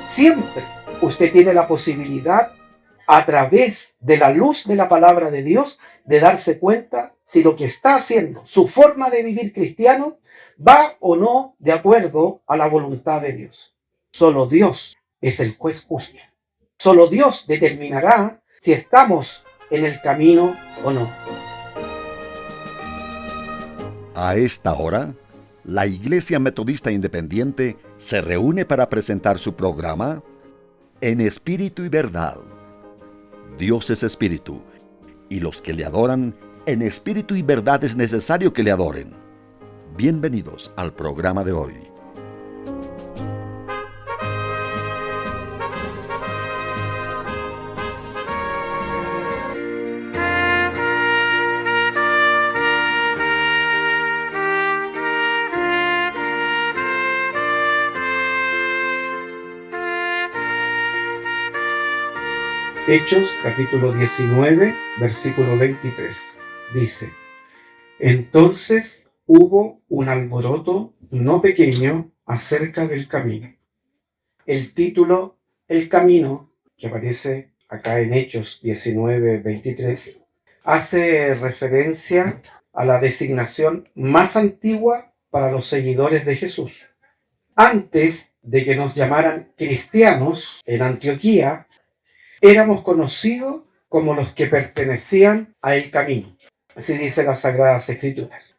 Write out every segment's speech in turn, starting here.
Siempre usted tiene la posibilidad, a través de la luz de la palabra de Dios, de darse cuenta si lo que está haciendo, su forma de vivir cristiano, va o no de acuerdo a la voluntad de Dios. Solo Dios es el juez justo. Solo Dios determinará si estamos en el camino o no. A esta hora, la Iglesia Metodista Independiente se reúne para presentar su programa En Espíritu y Verdad. Dios es Espíritu, y los que le adoran en espíritu y verdad es necesario que le adoren. Bienvenidos al programa de hoy. Hechos capítulo 19, versículo 23. Dice: entonces hubo un alboroto no pequeño acerca del camino. El título, El camino, que aparece acá en Hechos 19, 23, hace referencia a la designación más antigua para los seguidores de Jesús. Antes de que nos llamaran cristianos en Antioquía, éramos conocidos como los que pertenecían a el camino. Así dice las Sagradas Escrituras.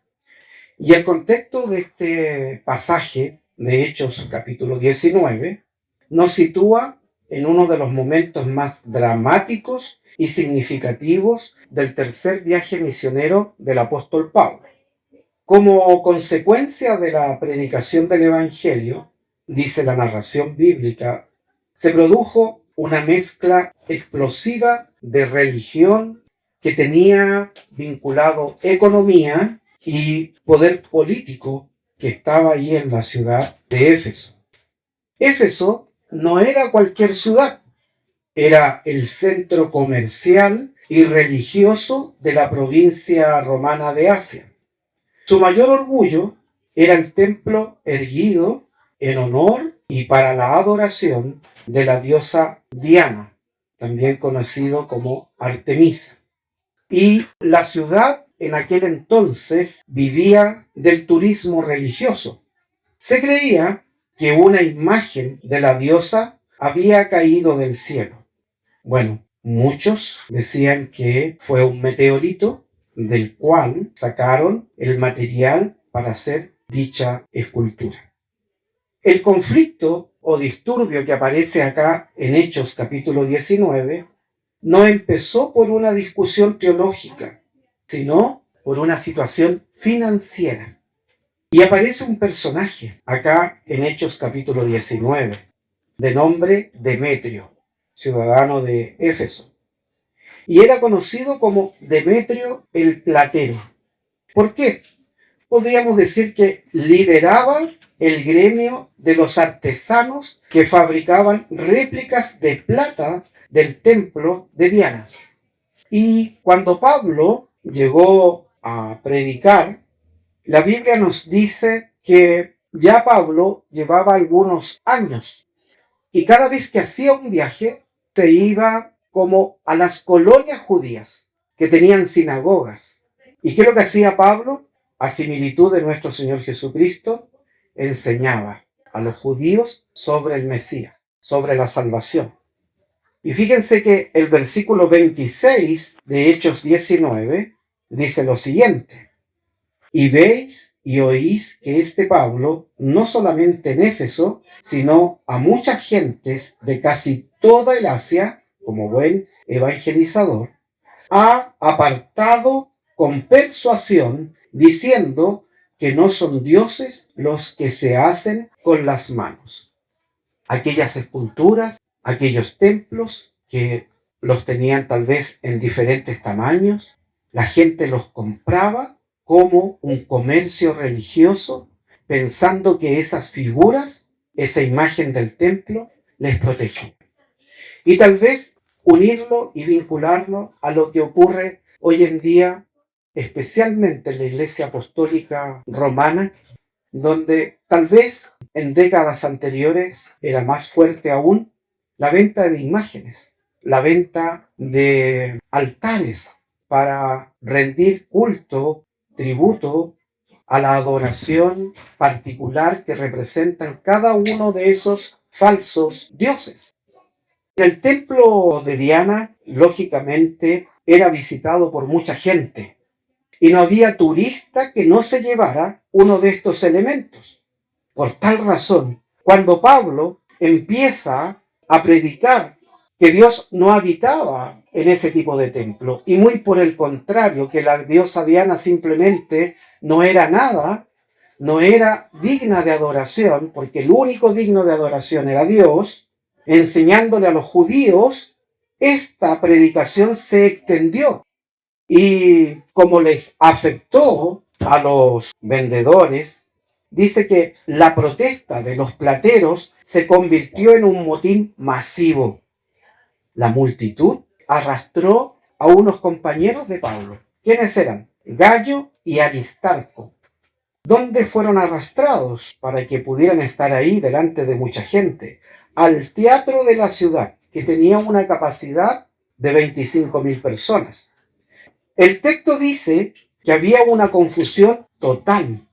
Y el contexto de este pasaje de Hechos capítulo 19 nos sitúa en uno de los momentos más dramáticos y significativos del tercer viaje misionero del apóstol Pablo. Como consecuencia de la predicación del Evangelio, dice la narración bíblica, se produjo una mezcla explosiva de religión que tenía vinculado economía y poder político que estaba ahí en la ciudad de Éfeso. Éfeso no era cualquier ciudad, era el centro comercial y religioso de la provincia romana de Asia. Su mayor orgullo era el templo erguido en honor y para la adoración de la diosa Diana, también conocido como Artemisa. Y la ciudad en aquel entonces vivía del turismo religioso. Se creía que una imagen de la diosa había caído del cielo. Bueno, muchos decían que fue un meteorito del cual sacaron el material para hacer dicha escultura. El conflicto o disturbio que aparece acá en Hechos capítulo 19 no empezó por una discusión teológica, sino por una situación financiera. Y aparece un personaje acá en Hechos capítulo 19, de nombre Demetrio, ciudadano de Éfeso. Y era conocido como Demetrio el Platero. ¿Por qué? Podríamos decir que lideraba el gremio de los artesanos que fabricaban réplicas de plata del templo de Diana. Y cuando Pablo llegó a predicar, la Biblia nos dice que ya Pablo llevaba algunos años y cada vez que hacía un viaje se iba como a las colonias judías que tenían sinagogas. ¿Y qué es lo que hacía Pablo? A similitud de nuestro Señor Jesucristo, enseñaba a los judíos sobre el Mesías, sobre la salvación. Y fíjense que el versículo 26 de Hechos 19 dice lo siguiente: y veis y oís que este Pablo, no solamente en Éfeso, sino a muchas gentes de casi toda el Asia, como buen evangelizador, ha apartado con persuasión, diciendo que no son dioses los que se hacen con las manos. Aquellas esculturas, aquellos templos que los tenían tal vez en diferentes tamaños, la gente los compraba como un comercio religioso, pensando que esas figuras, esa imagen del templo, les protegía. Y tal vez unirlo y vincularlo a lo que ocurre hoy en día, especialmente en la Iglesia Apostólica Romana, donde tal vez en décadas anteriores era más fuerte aún la venta de imágenes, la venta de altares para rendir culto, tributo a la adoración particular que representan cada uno de esos falsos dioses. El templo de Diana, lógicamente, era visitado por mucha gente y no había turista que no se llevara uno de estos elementos. Por tal razón, cuando Pablo empieza a predicar que Dios no habitaba en ese tipo de templo, y muy por el contrario, que la diosa Diana simplemente no era nada, no era digna de adoración, porque el único digno de adoración era Dios, enseñándole a los judíos, esta predicación se extendió. Y como les afectó a los vendedores, dice que la protesta de los plateros se convirtió en un motín masivo. La multitud arrastró a unos compañeros de Pablo. ¿Quiénes eran? Gayo y Aristarco. ¿Dónde fueron arrastrados para que pudieran estar ahí delante de mucha gente? Al teatro de la ciudad, que tenía una capacidad de 25.000 personas. El texto dice que había una confusión total.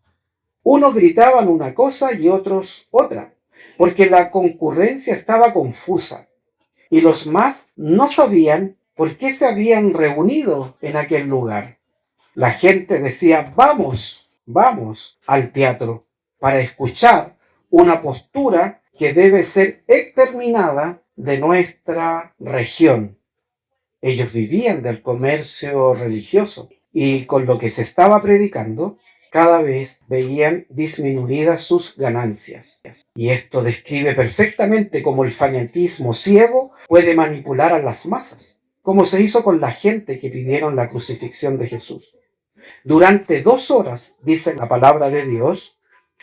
Unos gritaban una cosa y otros otra, porque la concurrencia estaba confusa y los más no sabían por qué se habían reunido en aquel lugar. La gente decía, vamos al teatro para escuchar una postura que debe ser exterminada de nuestra región. Ellos vivían del comercio religioso y con lo que se estaba predicando, cada vez veían disminuidas sus ganancias. Y esto describe perfectamente cómo el fanatismo ciego puede manipular a las masas, como se hizo con la gente que pidieron la crucifixión de Jesús. Durante 2 horas, dice la palabra de Dios,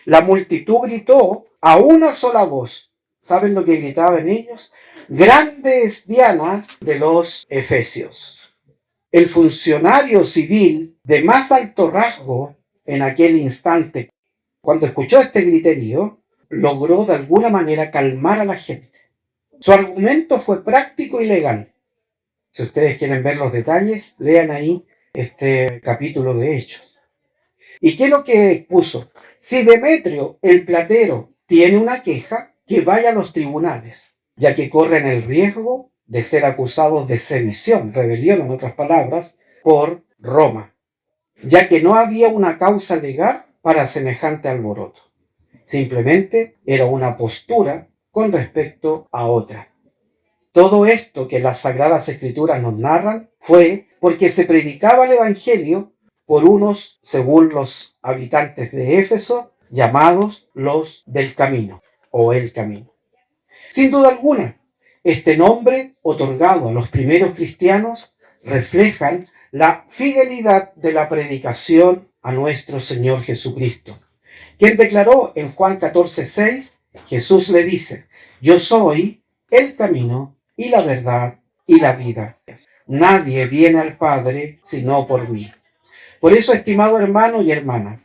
la multitud gritó a una sola voz. ¿Saben lo que gritaban ellos? Grande es Diana de los Efesios. El funcionario civil de más alto rango en aquel instante, cuando escuchó este griterío, logró de alguna manera calmar a la gente. Su argumento fue práctico y legal. Si ustedes quieren ver los detalles, lean ahí este capítulo de Hechos. ¿Y qué es lo que puso? Si Demetrio, el platero, tiene una queja, que vaya a los tribunales, ya que corren el riesgo de ser acusados de sedición, rebelión en otras palabras, por Roma, ya que no había una causa legal para semejante alboroto. Simplemente era una postura con respecto a otra. Todo esto que las Sagradas Escrituras nos narran fue porque se predicaba el Evangelio por unos, según los habitantes de Éfeso, llamados los del camino o el camino. Sin duda alguna, este nombre otorgado a los primeros cristianos reflejan la fidelidad de la predicación a nuestro Señor Jesucristo, quien declaró en Juan 14:6, Jesús le dice, yo soy el camino y la verdad y la vida. Nadie viene al Padre sino por mí. Por eso, estimado hermano y hermana,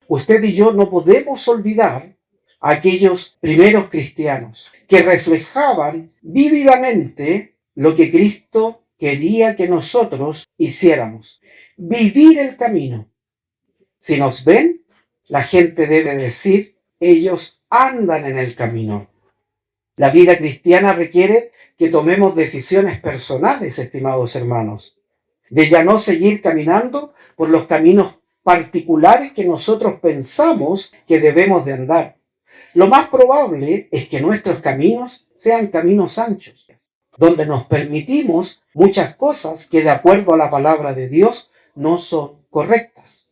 usted y yo no podemos olvidar a aquellos primeros cristianos que reflejaban vívidamente lo que Cristo quería que nosotros hiciéramos. Vivir el camino. Si nos ven, la gente debe decir, ellos andan en el camino. La vida cristiana requiere que tomemos decisiones personales, estimados hermanos, de ya no seguir caminando por los caminos particulares que nosotros pensamos que debemos de andar. Lo más probable es que nuestros caminos sean caminos anchos, donde nos permitimos muchas cosas que de acuerdo a la palabra de Dios no son correctas.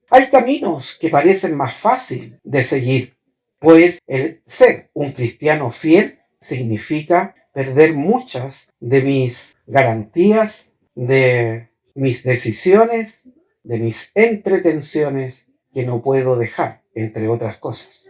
Hay caminos que parecen más fácil de seguir, pues el ser un cristiano fiel significa perder muchas de mis garantías, de mis decisiones, de mis entretenciones que no puedo dejar, entre otras cosas.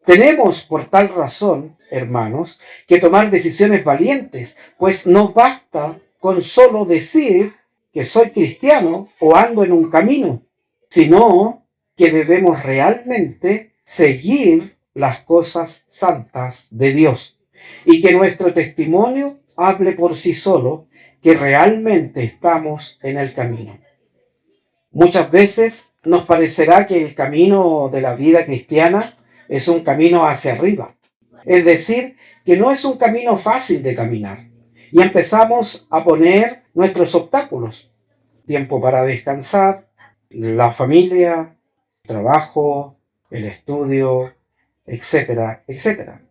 Tenemos por tal razón, hermanos, que tomar decisiones valientes, pues no basta con solo decir que soy cristiano o ando en un camino, sino que debemos realmente seguir las cosas santas de Dios y que nuestro testimonio hable por sí solo que realmente estamos en el camino. Muchas veces nos parecerá que el camino de la vida cristiana es un camino hacia arriba, es decir, que no es un camino fácil de caminar. Y empezamos a poner nuestros obstáculos: tiempo para descansar, la familia, el trabajo, el estudio, etcétera, etcétera.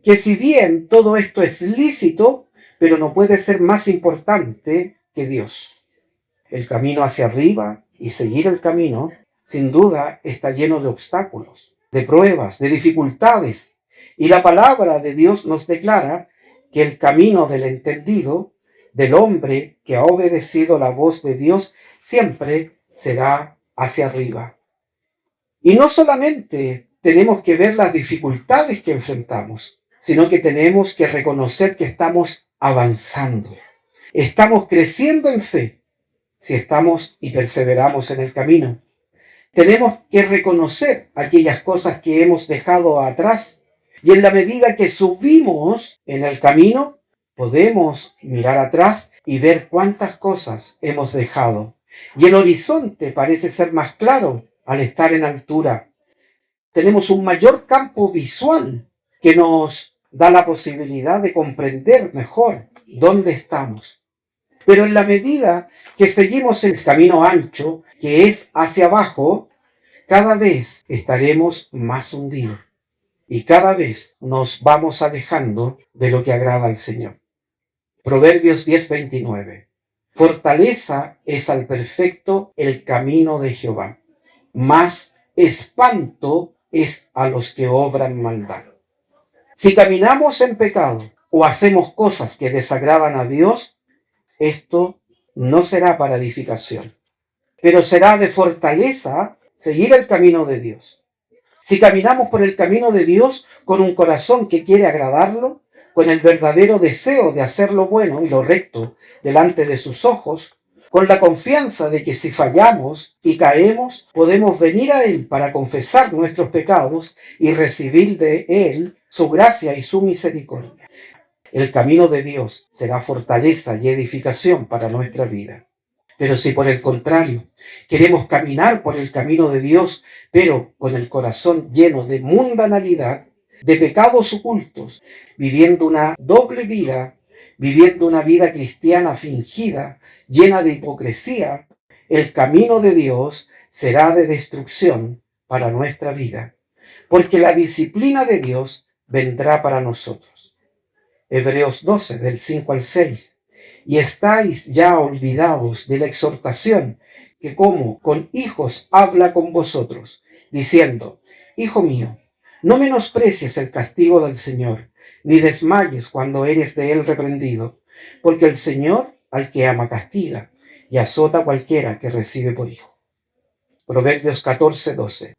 Que si bien todo esto es lícito, pero no puede ser más importante que Dios. El camino hacia arriba y seguir el camino, sin duda, está lleno de obstáculos, de pruebas, de dificultades. Y la palabra de Dios nos declara que el camino del entendido, del hombre que ha obedecido la voz de Dios, siempre será hacia arriba. Y no solamente tenemos que ver las dificultades que enfrentamos, sino que tenemos que reconocer que estamos avanzando. Estamos creciendo en fe si estamos y perseveramos en el camino. Tenemos que reconocer aquellas cosas que hemos dejado atrás y en la medida que subimos en el camino, podemos mirar atrás y ver cuántas cosas hemos dejado. Y el horizonte parece ser más claro al estar en altura. Tenemos un mayor campo visual que nos da la posibilidad de comprender mejor dónde estamos. Pero en la medida que seguimos el camino ancho, que es hacia abajo, cada vez estaremos más hundidos y cada vez nos vamos alejando de lo que agrada al Señor. Proverbios 10:29. Fortaleza es al perfecto el camino de Jehová, mas espanto es a los que obran maldad. Si caminamos en pecado o hacemos cosas que desagradan a Dios, esto no será para edificación, pero será de fortaleza seguir el camino de Dios. Si caminamos por el camino de Dios con un corazón que quiere agradarlo, con el verdadero deseo de hacer lo bueno y lo recto delante de sus ojos, con la confianza de que si fallamos y caemos, podemos venir a Él para confesar nuestros pecados y recibir de Él su gracia y su misericordia. El camino de Dios será fortaleza y edificación para nuestra vida. Pero si por el contrario queremos caminar por el camino de Dios, pero con el corazón lleno de mundanalidad, de pecados ocultos, viviendo una doble vida, viviendo una vida cristiana fingida, llena de hipocresía, el camino de Dios será de destrucción para nuestra vida, porque la disciplina de Dios vendrá para nosotros. Hebreos 12, del 5 al 6. Y estáis ya olvidados de la exhortación que como con hijos habla con vosotros, diciendo: Hijo mío, no menosprecies el castigo del Señor, ni desmayes cuando eres de él reprendido, porque el Señor al que ama castiga, y azota a cualquiera que recibe por hijo. Proverbios 14:12.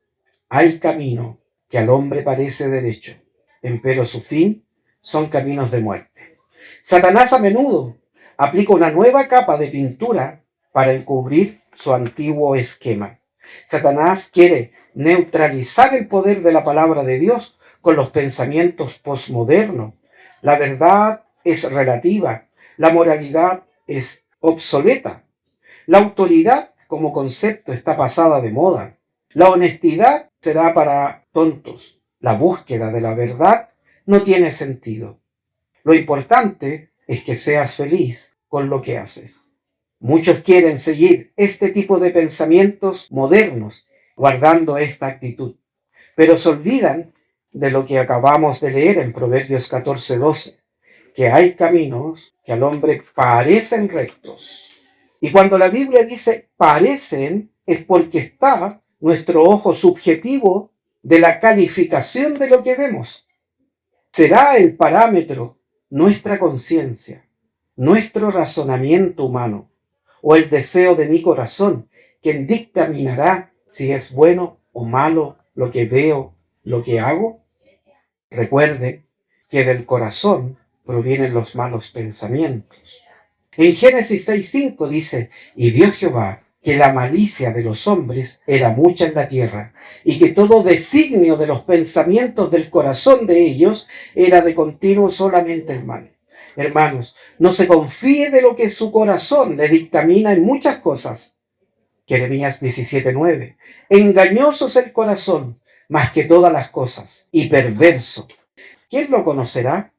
Hay camino que al hombre parece derecho, empero su fin son caminos de muerte. Satanás a menudo aplica una nueva capa de pintura para encubrir su antiguo esquema. Satanás quiere neutralizar el poder de la palabra de Dios con los pensamientos posmodernos. La verdad es relativa, la moralidad es obsoleta, la autoridad como concepto está pasada de moda, la honestidad será para tontos, la búsqueda de la verdad no tiene sentido. Lo importante es que seas feliz con lo que haces. Muchos quieren seguir este tipo de pensamientos modernos, guardando esta actitud, pero se olvidan de lo que acabamos de leer en Proverbios 14:12, que hay caminos que al hombre parecen rectos. Y cuando la Biblia dice parecen, es porque está nuestro ojo subjetivo de la calificación de lo que vemos. Será el parámetro nuestra conciencia, nuestro razonamiento humano o el deseo de mi corazón quien dictaminará si es bueno o malo lo que veo, lo que hago. Recuerde que del corazón provienen los malos pensamientos. En Génesis 6:5 dice: y vio Jehová que la malicia de los hombres era mucha en la tierra, y que todo designio de los pensamientos del corazón de ellos era de continuo solamente el mal. Hermanos, no se confíe de lo que su corazón le dictamina en muchas cosas. Jeremías 17:9. Engañoso es el corazón, más que todas las cosas, y perverso. ¿Quién lo conocerá?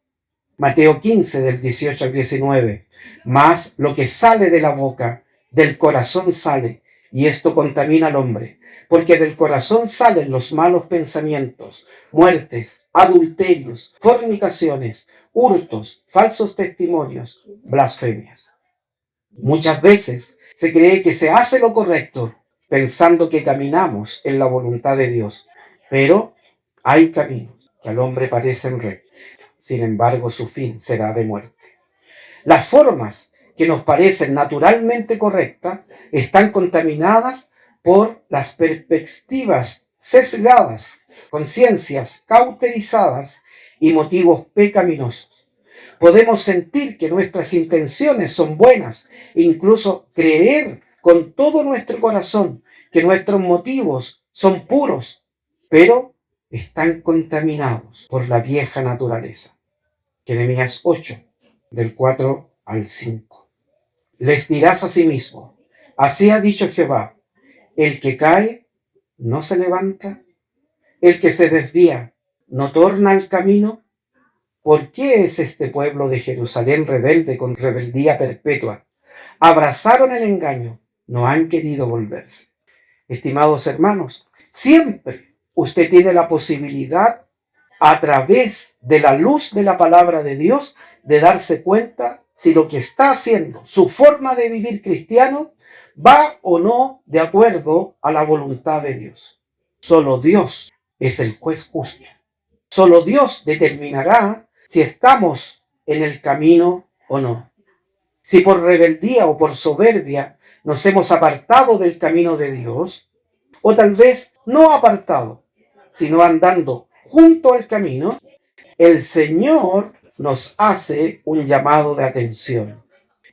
Mateo 15, del 18 al 19. Mas lo que sale de la boca, del corazón sale, y esto contamina al hombre, porque del corazón salen los malos pensamientos, muertes, adulterios, fornicaciones, hurtos, falsos testimonios, blasfemias. Muchas veces se cree que se hace lo correcto, pensando que caminamos en la voluntad de Dios, pero hay caminos que al hombre parecen rectos, sin embargo su fin será de muerte. Las formas que nos parecen naturalmente correctas están contaminadas por las perspectivas sesgadas, conciencias cauterizadas y motivos pecaminosos. Podemos sentir que nuestras intenciones son buenas e incluso creer con todo nuestro corazón que nuestros motivos son puros, pero están contaminados por la vieja naturaleza. Jeremías 8, del 4 al 5. Les dirás a sí mismo: así ha dicho Jehová, el que cae no se levanta, el que se desvía no torna al camino. ¿Por qué es este pueblo de Jerusalén rebelde con rebeldía perpetua? Abrazaron el engaño, no han querido volverse. Estimados hermanos, siempre usted tiene la posibilidad, a través de la luz de la palabra de Dios, de darse cuenta si lo que está haciendo, su forma de vivir cristiano, va o no de acuerdo a la voluntad de Dios. Solo Dios es el juez justo. Solo Dios determinará si estamos en el camino o no. Si por rebeldía o por soberbia nos hemos apartado del camino de Dios, o tal vez no apartado, sino andando junto al camino, el Señor nos hace un llamado de atención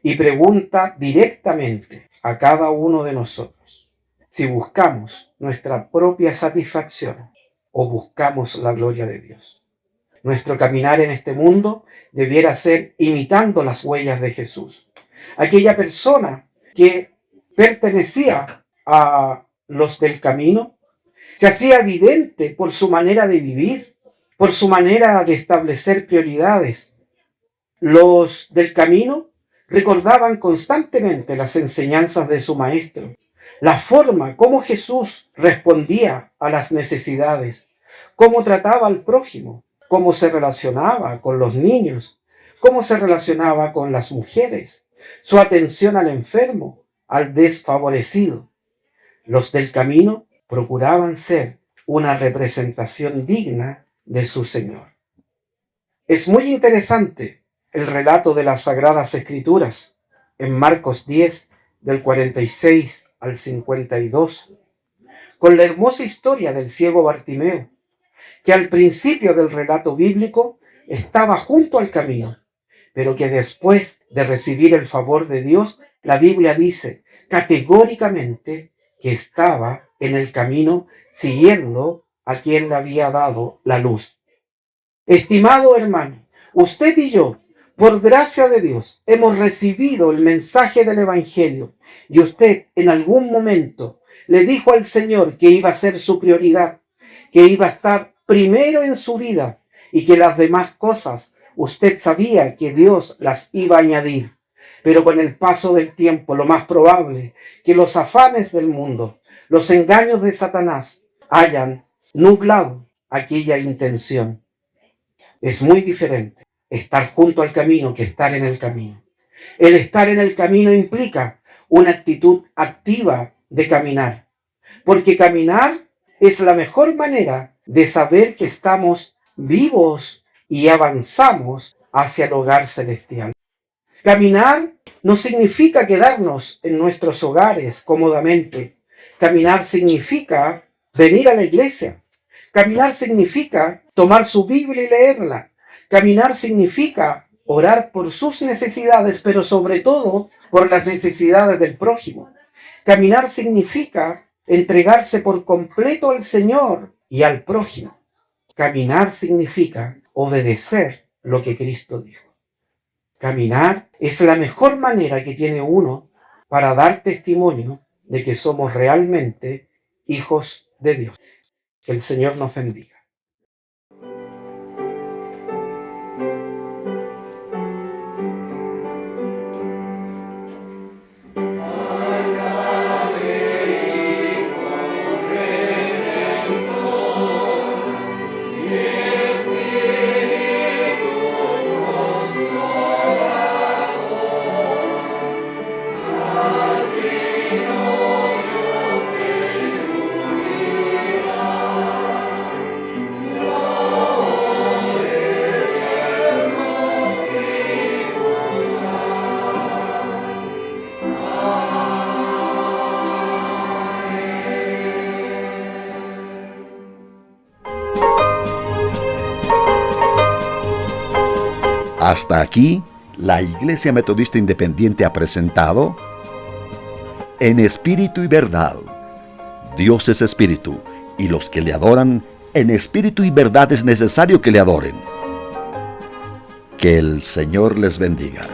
y pregunta directamente a cada uno de nosotros si buscamos nuestra propia satisfacción o buscamos la gloria de Dios. Nuestro caminar en este mundo debiera ser imitando las huellas de Jesús. Aquella persona que pertenecía a los del camino se hacía evidente por su manera de vivir, por su manera de establecer prioridades. Los del camino recordaban constantemente las enseñanzas de su maestro, la forma como Jesús respondía a las necesidades, cómo trataba al prójimo, cómo se relacionaba con los niños, cómo se relacionaba con las mujeres, su atención al enfermo, al desfavorecido. Los del camino procuraban ser una representación digna de su Señor. Es muy interesante el relato de las Sagradas Escrituras en Marcos 10, del 46 al 52, con la hermosa historia del ciego Bartimeo, que al principio del relato bíblico estaba junto al camino, pero que después de recibir el favor de Dios, la Biblia dice categóricamente que estaba en el camino siguiendo a quien le había dado la luz. Estimado hermano, usted y yo, por gracia de Dios, hemos recibido el mensaje del Evangelio y usted en algún momento le dijo al Señor que iba a ser su prioridad, que iba a estar primero en su vida y que las demás cosas usted sabía que Dios las iba a añadir. Pero con el paso del tiempo, lo más probable que los afanes del mundo, los engaños de Satanás hayan nublado aquella intención. Es muy diferente estar junto al camino que estar en el camino. El estar en el camino implica una actitud activa de caminar, porque caminar es la mejor manera de saber que estamos vivos y avanzamos hacia el hogar celestial. Caminar no significa quedarnos en nuestros hogares cómodamente. Caminar significa venir a la iglesia. Caminar significa tomar su Biblia y leerla. Caminar significa orar por sus necesidades, pero sobre todo por las necesidades del prójimo. Caminar significa entregarse por completo al Señor y al prójimo. Caminar significa obedecer lo que Cristo dijo. Caminar es la mejor manera que tiene uno para dar testimonio de que somos realmente hijos de Dios. Que el Señor nos bendiga. Hasta aquí, la Iglesia Metodista Independiente ha presentado En Espíritu y Verdad. Dios es Espíritu, y los que le adoran, en espíritu y verdad es necesario que le adoren. Que el Señor les bendiga.